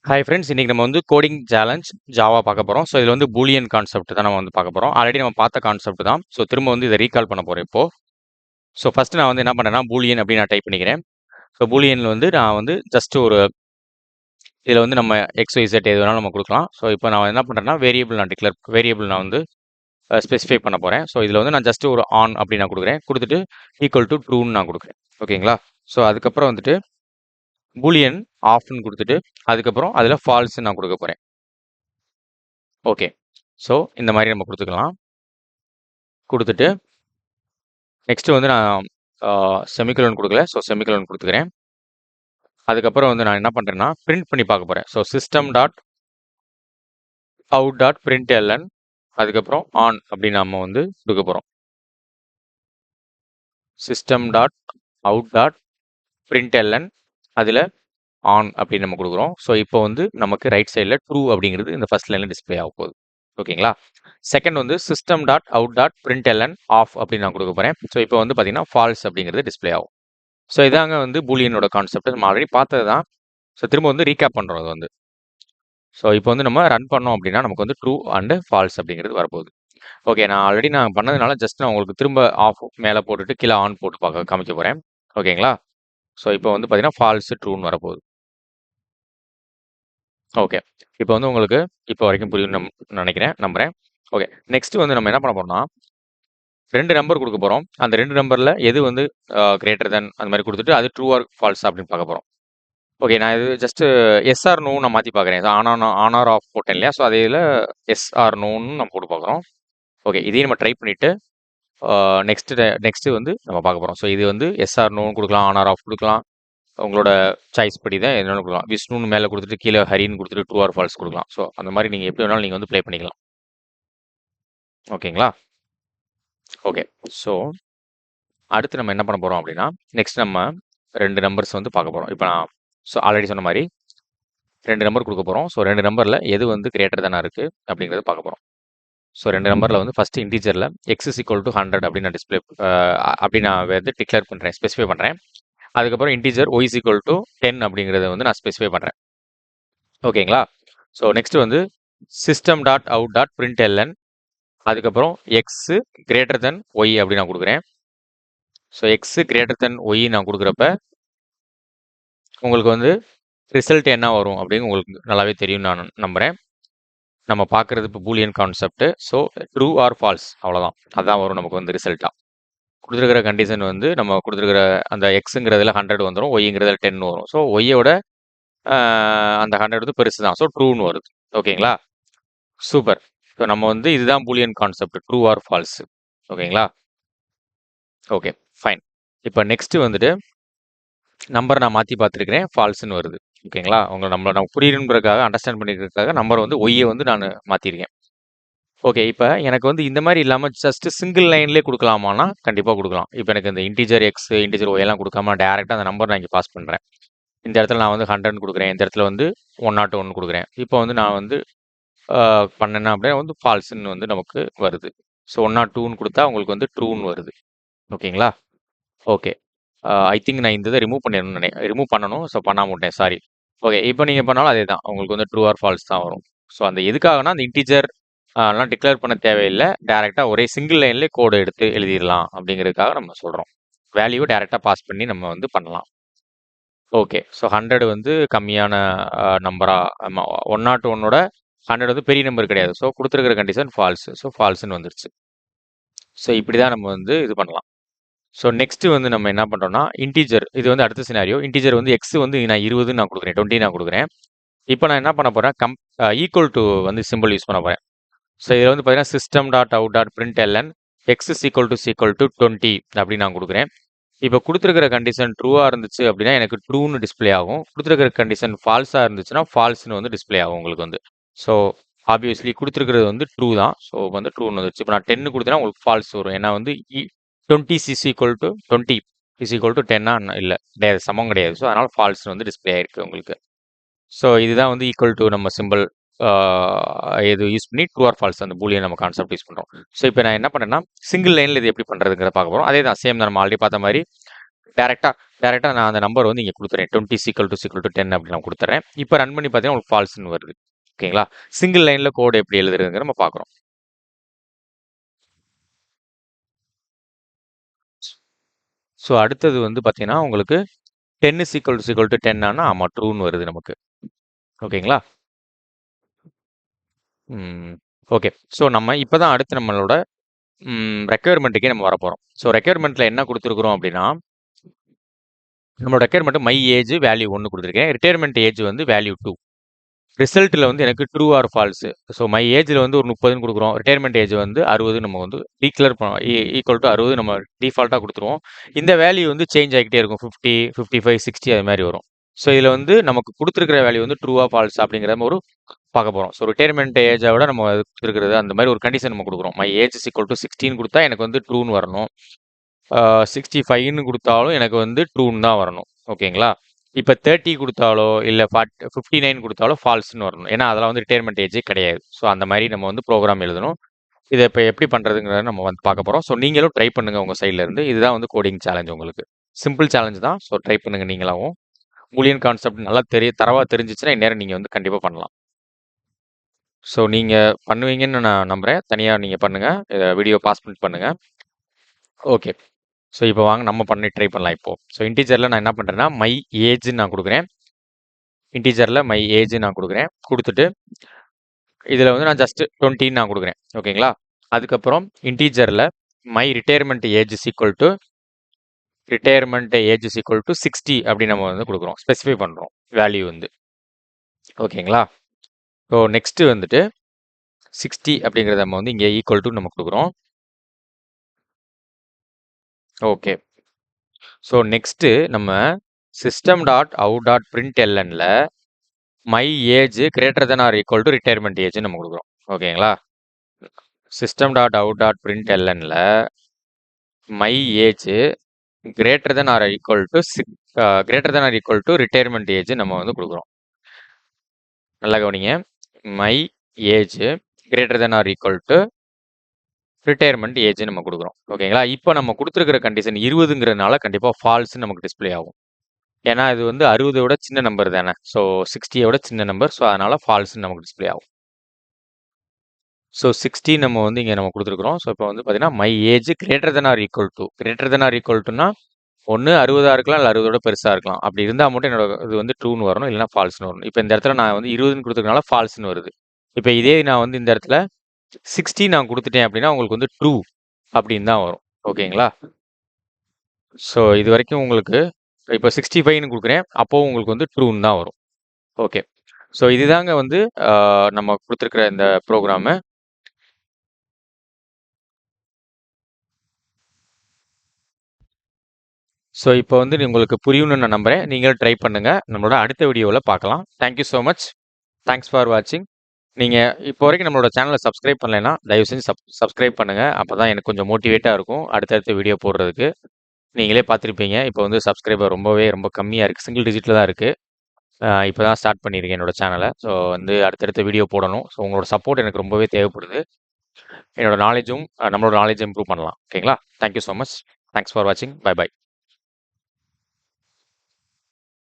Hi friends, இன்னைக்கு நம்ம வந்து கோடிங் சேலஞ்ச் ஜாவா பார்க்க போகிறோம். ஸோ இதில் வந்து பூலியன் கான்செப்ட் தான் நம்ம வந்து பார்க்க போகிறோம். ஆல்ரெடி நம்ம பார்த்த கான்செப்ட் தான். ஸோ திரும்ப வந்து இதை ரீகால் பண்ண போகிறேன் இப்போ. ஸோ ஃபர்ஸ்ட் நான் வந்து என்ன பண்ணேன்னா பூலியன் அப்படின்னு நான் டைப் பண்ணிக்கிறேன். ஸோ பூலியனில் வந்து நான் வந்து ஜஸ்ட் ஒரு இதில் வந்து நம்ம எக்ஸ் ஒய் செட் எது வேணாலும் நம்ம கொடுக்கலாம். ஸோ இப்போ நான் என்ன பண்ணுறேன்னா வேரியபிள் நான் வந்து ஸ்பெசிஃபை பண்ண போகிறேன். ஸோ இதில் வந்து நான் ஜஸ்ட் ஒரு ஆன் அப்படி நான் கொடுக்குறேன். கொடுத்துட்டு ஈக்குவல் டு ட்ரூன்னு நான் கொடுக்குறேன். ஓகேங்களா? ஸோ அதுக்கப்புறம் வந்துட்டு பூலியன் ஆஃப்னு கொடுத்துட்டு அதுக்கப்புறம் அதில் ஃபால்ஸ்ன்னு நான் கொடுக்க போகிறேன். ஓகே. ஸோ இந்த மாதிரி நம்ம கொடுத்துக்கலாம். கொடுத்துட்டு நெக்ஸ்ட் வந்து நான் செமிகோலன் கொடுக்கல. ஸோ செமிகோலன் கொடுத்துக்கிறேன். அதுக்கப்புறம் வந்து நான் என்ன பண்ணுறேன்னா பிரிண்ட் பண்ணி பார்க்க போகிறேன். So system dot out dot print LN அதுக்கப்புறம் ஆன் அப்படின்னு நம்ம வந்து கொடுக்க போகிறோம். System dot out dot print LN அதில் ஆன் அப்படின்னு நம்ம கொடுக்குறோம். ஸோ இப்போ வந்து நமக்கு ரைட் சைடில் ட்ரூ அப்படிங்கிறது இந்த ஃபர்ஸ்ட் லைனில் டிஸ்பிளே ஆக போகுது. ஓகேங்களா? செகண்ட் வந்து system dot out dot print LN off அப்படின்னு நான் கொடுக்க போகிறேன். ஸோ இப்போ வந்து பார்த்தீங்கன்னா ஃபால்ஸ் அப்படிங்கிறது டிஸ்பிளே ஆகும். ஸோ இதாங்க வந்து பூலியனோட கான்செப்ட். நம்ம ஆல்ரெடி பார்த்தது தான். ஸோ திரும்ப வந்து ரீகேப் பண்ணுறோம் அது வந்து. ஸோ இப்போ வந்து நம்ம ரன் பண்ணோம் அப்படின்னா நமக்கு வந்து ட்ரூ அண்டு ஃபால்ஸ் அப்படிங்கிறது வரப்போகுது. ஓகே, நான் ஆல்ரெடி நான் பண்ணதுனால ஜஸ்ட் நான் உங்களுக்கு திரும்ப ஆஃப் மேலே போட்டுட்டு கீழே ஆன் போட்டு காமிக்க போகிறேன். ஓகேங்களா? ஸோ இப்போ வந்து பார்த்தீங்கன்னா ஃபால்ஸ் ட்ரூன்னு வரப்போகுது. ஓகே, இப்போ வந்து உங்களுக்கு இப்போ வரைக்கும் புரியும் நம்புறேன். ஓகே, நெக்ஸ்ட் வந்து நம்ம என்ன பண்ண போறோம்னா 2 நம்பர் கொடுக்க போறோம். அந்த 2 நம்பர்ல எது வந்து கிரேட்டர் தென் அந்த மாதிரி கொடுத்துட்டு அது ட்ரூ ஆர் ஃபால்ஸ் அப்படின்னு பார்க்க போறோம். ஓகே, நான் இது ஜஸ்ட் எஸ் ஆர் நோ நான் மாற்றி பார்க்குறேன். ஆன் ஆர் ஆஃப் போட்டேன் இல்லையா? ஸோ அதில் எஸ் ஆர் நோன்னு நம்ம போட்டு பார்க்குறோம். ஓகே, இதையும் நம்ம ட்ரை பண்ணிவிட்டு நெக்ஸ்ட் வந்து நம்ம பார்க்க போகிறோம். ஸோ இது வந்து எஸ் ஆர் நோன்னு கொடுக்கலாம், ஆன் ஆர் ஆஃப் கொடுக்கலாம். உங்களோட சாய்ஸ் படி தான் என்னென்னு கொடுக்கலாம். விஷ்ணுன்னு மேலே கொடுத்துட்டு கீழே ஹரின்னு கொடுத்துட்டு ட்ரூ ஆர் ஃபால்ஸ் கொடுக்கலாம். ஸோ அந்த மாதிரி நீங்கள் எப்படி வேணாலும் நீங்கள் வந்து ப்ளே பண்ணிக்கலாம். ஓகேங்களா? ஓகே, ஸோ அடுத்து நம்ம என்ன பண்ண போகிறோம் அப்படின்னா நெக்ஸ்ட் நம்ம 2 நம்பர்ஸ் வந்து பார்க்க போகிறோம். இப்போ நான் ஆல்ரெடி சொன்ன மாதிரி 2 நம்பர் கொடுக்க போகிறோம். ஸோ 2 நம்பரில் எது வந்து கிரேட்டர் தானே இருக்குது அப்படிங்கிறத பார்க்க போகிறோம். ஸோ 2 நம்பரில் வந்து ஃபஸ்ட்டு இன்டீஜரில் எக்ஸ் இஸ் ஈக்குவல் டு 100 அப்படின்னு நான் அப்படி நான் வந்து டிக்ளேர் பண்ணுறேன், ஸ்பெசிஃபை பண்ணுறேன். அதுக்கப்புறம் integer y is equal to 10 அப்படிங்கிறத வந்து நான் ஸ்பெசிஃபை பண்ணுறேன். ஓகேங்களா? ஸோ நெக்ஸ்ட் வந்து system dot out dot print LN அதுக்கப்புறம் எக்ஸ் கிரேட்டர் தென் ஒய் அப்படி நான் கொடுக்குறேன். So x greater than y நான் கொடுக்குறப்ப உங்களுக்கு வந்து ரிசல்ட் என்ன வரும் அப்படின்னு உங்களுக்கு நல்லாவே தெரியும் நான் நம்புகிறேன். நம்ம பார்க்குறது இப்போ Boolean concept. So true or falls அவ்வளோதான், அதுதான் வரும் நமக்கு வந்து ரிசல்ட்டாக. கொடுத்துருக்கிற கண்டிஷன் வந்து நம்ம கொடுத்துருக்கிற அந்த எக்ஸுங்கிறதுல 100 வந்துடும், ஒய்ங்கிறதுல 10 வரும். ஸோ ஒய்யோட அந்த 100 வந்து பெருசு தான். ஸோ ட்ரூன்னு வருது. ஓகேங்களா? சூப்பர். ஸோ நம்ம வந்து இதுதான் Boolean concept, true or false. ஓகேங்களா? Okay, fine. இப்போ நெக்ஸ்ட் வந்துட்டு நம்பர் நான் மாற்றி பார்த்துருக்கிறேன், ஃபால்ஸ்ன்னு வருது. ஓகேங்களா? நம்ம புரியணுன்றதுக்காக அண்டர்ஸ்டாண்ட் பண்ணிக்கிறதுக்காக நம்பர் வந்து ஒய்யை வந்து நான் மாற்றிருக்கேன். ஓகே, இப்போ எனக்கு வந்து இந்த மாதிரி இல்லாமல் ஜஸ்ட் சிங்கிள் லைன்லேயே கொடுக்கலாமான்னா கண்டிப்பாக கொடுக்கலாம். இப்போ எனக்கு இந்த இன்டீஜர் எக்ஸ் இன்டீஜர் ஒய் எல்லாம் கொடுக்காம டேரெக்டாக அந்த நம்பர் நான் இங்கே பாஸ் பண்ணுறேன். இந்த இடத்துல நான் வந்து 100 கொடுக்குறேன், இந்த இடத்துல வந்து 101 கொடுக்குறேன். இப்போ வந்து நான் வந்து பண்ணேன்னா அப்படின்னா வந்து ஃபால்ஸ்ன்னு வந்து நமக்கு வருது. ஸோ 102ன்னு கொடுத்தா உங்களுக்கு வந்து ட்ரூன்னு வருது. ஓகேங்களா? ஓகே, ஐ திங்க் நான் இந்த இதை ரிமூவ் பண்ணணும். ஸோ பண்ணாம விட்டேன், சாரி. ஓகே, இப்போ நீங்கள் பண்ணாலும் அதே தான், உங்களுக்கு வந்து ட்ரூ ஆர் ஃபால்ஸ் தான் வரும். ஸோ அந்த எதுக்காகனா அந்த இன்டீஜர் எல்லாம் டிக்ளேர் பண்ண தேவையில்லை, டேரெக்டாக ஒரே சிங்கிள் லைன்லேயே கோடு எடுத்து எழுதிடலாம் அப்படிங்கிறதுக்காக நம்ம சொல்கிறோம். வேல்யூவை டேரெக்டாக பாஸ் பண்ணி நம்ம வந்து பண்ணலாம். ஓகே, ஸோ 100 வந்து கம்மியான நம்பராக 101ஓட 100 வந்து பெரிய நம்பர் கிடையாது. ஸோ கொடுத்துருக்கிற கண்டிஷன் ஃபால்ஸ். ஸோ ஃபால்ஸ்ன்னு வந்துருச்சு. ஸோ இப்படி தான் நம்ம வந்து இது பண்ணலாம். ஸோ நெக்ஸ்ட் வந்து நம்ம என்ன பண்ணுறோம்னா இன்டீஜர், இது வந்து அடுத்த சினாரியோ. இன்டீஜர் வந்து எக்ஸ் வந்து நான் 20 நான் கொடுக்குறேன், 20 நான் கொடுக்குறேன். இப்போ நான் என்ன பண்ண போகிறேன், ஈக்குவல் டு வந்து சிம்பிள் யூஸ் பண்ண போகிறேன். ஸோ இதில் வந்து பார்த்தீங்கன்னா system dot out dot print LN x is equal to 20 அப்படின்னு நான் கொடுக்குறேன். இப்போ கொடுத்துருக்கிற கண்டிஷன் ட்ரூவாக இருந்துச்சு அப்படின்னா எனக்கு ட்ரூன்னு டிஸ்பிளே ஆகும். கொடுத்துருக்கிற கண்டிஷன் ஃபால்ஸாக இருந்துச்சுன்னா ஃபால்ஸ்னு வந்து டிஸ்பிளே ஆகும் உங்களுக்கு வந்து. ஸோ ஆப்வியஸ்லி கொடுத்துருக்கிறது வந்து ட்ரூ தான். ஸோ வந்து ட்ரூன்னு வந்துச்சு. இப்போ நான் 10 கொடுத்தேன்னா உங்களுக்கு ஃபால்ஸ் வரும். ஏன்னா வந்து 20 is equal to 20 is equal to 10 இல்லை கிடையாது, சமம் கிடையாது. ஸோ அதனால் ஃபால்ஸ்னு வந்து டிஸ்பிளே ஆயிருக்கு உங்களுக்கு. ஸோ இதுதான் வந்து ஈக்குவல் டு நம்ம சிம்பிள் இது யூஸ் பண்ணி ட்ரூ ஆர் ஃபால்ஸ் அந்த பூலியன் நம்ம கான்செப்ட் யூஸ் பண்ணுறோம். ஸோ இப்போ நான் என்ன பண்ணேன்னா சிங்கிள் லைனில் இது எப்படி பண்ணுறதுங்கிறத பார்க்க போகிறோம். அதே தான், சேம் தான், நம்ம ஆல்ரெடி பார்த்த மாதிரி டேரெக்டா டேரெக்டா நான் அந்த நம்பர் வந்து இங்க குடுத்துறேன். 20 10 அப்படி நான் குடுத்துறேன். இப்ப ரன் பண்ணி பார்த்தீங்கன்னா, உங்களுக்கு ஃபால்ஸ்ன்னு வருது. ஓகேங்களா? சிங்கிள் லைன்ல கோட் எப்படி எழுதுறதுங்கிறத நம்ம பார்க்குறோம். ஸோ அடுத்தது வந்து பார்த்தீங்கன்னா, உங்களுக்கு 10 ஆனா ஆமா ட்ரூன்னு வருது நமக்கு. ஓகேங்களா? ம். ஓகே. ஸோ நம்ம இப்ப தான் அடுத்து நம்மளோட ரெக்யர்மென்ட்க்கே நம்ம வரப்போறோம். ஸோ ரெக்யர்மென்ட்ல என்ன குடுத்துருக்குறோம் அப்படின்னா, நம்மளோட ரெக்யர்மென்ட் மை ஏஜ் வேல்யூ 1 குடுத்துருக்கேன். ரிட்டயர்மென்ட் ஏஜ் வந்து வேல்யூ 2. ரிசல்ட்ல வந்து எனக்கு true or false. So my ஏஜ்ல வந்து ஒரு 30ன்னு குடுக்குறோம். ரிட்டயர்மென்ட் ஏஜ் வந்து 60 நம்ம வந்து டிக்ளேர் ஈக்குவல் டு 60 நம்ம டிஃபால்ட்டா குடுத்துருவோம். இந்த வேல்யூ வந்து சேஞ்ச் ஆகிக்கிட்டே இருக்கும். 50, 55, 60 அது மாரி வரும். ஸோ இதுல வந்து நமக்கு குடுத்துருக்கிற வேல்யூ வந்து ட்ரூவா ஃபால்ஸ் அப்படிங்கிற ஒரு பார்க்க போறோம். ஸோ ரிட்டயர்மென்ட் ஏஜை விட நம்ம குடுத்துருக்கிறது அந்த மாதிரி ஒரு கண்டிஷன் நம்ம குடுக்குறோம். My age is equal to 16 குடுத்தா எனக்கு வந்து ட்ரூன்னு வரணும். 65ன்னு குடுத்தாலும் எனக்கு வந்து ட்ரூன்னு தான் வரணும். ஓகேங்களா? இப்ப 30 குடுத்தாலோ, இல்ல 59 குடுத்தாலோ ஃபால்ஸ்ன்னு வரணும். ஏன்னா, அதெல்லாம் வந்து ரிட்டயர்மென்ட் ஏஜே கிடையாது. ஸோ அந்த மாரி நம்ம வந்து ப்ரோகிராம் எழுதணும். இத இப்ப எப்படி பண்றதுங்கிறத நம்ம வந்து பார்க்க போறோம். ஸோ நீங்களும் ட்ரை பண்ணுங்க உங்க சைட்ல இருந்து. இதுதான் வந்து கோடிங் சேலஞ்ச் உங்களுக்கு. சிம்பிள் சேலஞ்ச் தான். ஸோ ட்ரை பண்ணுங்க நீங்களாவும். பூலியன் கான்செப்ட் நல்லா தரவா தெரிஞ்சுச்சுன்னா, இந்நேரம் நீங்க வந்து கண்டிப்பா பண்ணலாம். ஸோ நீங்க பண்ணுவீங்கன்னு நான் நம்புறேன். தனியா நீங்க பண்ணுங்க. வீடியோ பாஸ் பண்ணிட்டு பண்ணுங்க. ஓகே. ஸோ இப்போ வாங்க நம்ம பண்ணி ட்ரை பண்ணலாம் இப்போ. ஸோ இன்டிஜர்ல நான் என்ன பண்றேன்னா, மை ஏஜ்ன்னு நான் குடுக்குறேன். இன்டிஜர்ல மை ஏஜ் நான் குடுக்குறேன். குடுத்துட்டு, இதுல வந்து நான் ஜஸ்ட் 20ன்னு நான் குடுக்குறேன். ஓகேங்களா? அதுக்கப்புறம் இன்டிஜர்ல my retirement age is equal to 60 அப்படி நம்ம வந்து குடுக்குறோம். ஸ்பெசிஃபை பண்றோம். வேல்யூ வந்து. ஓகேங்களா? ஸோ நெக்ஸ்ட் வந்துட்டு 60 அப்படிங்கிறத நம்ம வந்து இங்க ஈக்குவல் டு நம்ம குடுக்குறோம். ஓகே. ஸோ நெக்ஸ்ட் நம்ம system.out.printlnல my age greater than or equal to retirement age நம்ம கொடுக்குறோம். ஓகேங்களா? system.out.printlnல my age greater than or equal to retirement age நம்ம வந்து கொடுக்குறோம். நல்லா கவனிங்க. My age greater than or equal to retirement age நம்ம கொடுக்குறோம். ஓகேங்களா? இப்போ நம்ம கொடுத்துருக்கிற கண்டிஷன் 20ங்கிறதுனால கண்டிப்பா ஃபால்ஸ் நமக்கு டிஸ்ப்ளே ஆகும். ஏன்னா இது வந்து 60 விட சின்ன நம்பர் தானே. ஸோ 60 விட சின்ன நம்பர். ஸோ அதனால ஃபால்ஸ் நமக்கு டிஸ்ப்ளே ஆகும். ஸோ 60 நம்ம வந்து இங்க நம்ம குடுத்துருக்குறோம். ஸோ இப்போ வந்து பார்த்தீங்கன்னா, my age greater than or equal டுன்னா, ஒண்ணு 60ஆ இருக்கலாம், இல்ல 60 விட பெருசா இருக்கலாம். அப்படி இருந்தா மட்டும் என்னோட இது வந்து ட்ரூன்னு வரணும். இல்லன்னா ஃபால்ஸ்ன்னு வரணும். இப்போ இந்த இடத்துல நான் வந்து 20ன்னு குடுத்ததுனால ஃபால்ஸ்ன்னு வருது. இப்போ இதே நான் வந்து இந்த இடத்துல 60 நான் குடுத்துட்டேன் அப்படின்னா, உங்களுக்கு வந்து ட்ரூ அப்படின்னு தான் வரும். ஓகேங்களா? ஸோ இதுவரைக்கும் உங்களுக்கு இப்போ 65ன்னு குடுக்குறேன். அப்பவும் உங்களுக்கு வந்து ட்ரூன்னு தான் வரும். ஓகே. ஸோ இதுதாங்க வந்து நம்ம குடுத்துருக்கிற இந்த ப்ரோகிராமு. ஸோ இப்போ வந்து உங்களுக்கு புரியும்னு நான் நம்புறேன். நீங்களும் ட்ரை பண்ணுங்க. நம்மளோட அடுத்த வீடியோல பார்க்கலாம். Thank you so much. Thanks for வாட்சிங். நீங்க இப்போ வரைக்கும் நம்மளோட சேனல சப்ஸ்கிரைப் பண்ணலைன்னா, தயவு செஞ்சு சப்ஸ்கிரைப் பண்ணுங்க. அப்பதான் எனக்கு கொஞ்சம் மோட்டிவேட்டா இருக்கும். அடுத்தடுத்த வீடியோ போடுறதுக்கு. நீங்களே பார்த்துருப்பீங்க. இப்போ வந்து சப்ஸ்கிரைபர் ரொம்ப கம்மியா இருக்கு. சிங்கிள் டிஜிட்ல தான் இருக்கு. இப்போ தான் ஸ்டார்ட் பண்ணியிருக்கேன் என்னோட சேனல. ஸோ வந்து அடுத்தடுத்த வீடியோ போடணும். ஸோ உங்களோட சப்போர்ட் எனக்கு ரொம்பவே தேவைப்படுது. என்னோட நாலேஜும் நம்மளோட நாலேஜ் இம்ப்ரூவ் பண்ணலாம். ஓகேங்களா? Thank you so much. Thanks for வாட்சிங். Bye by.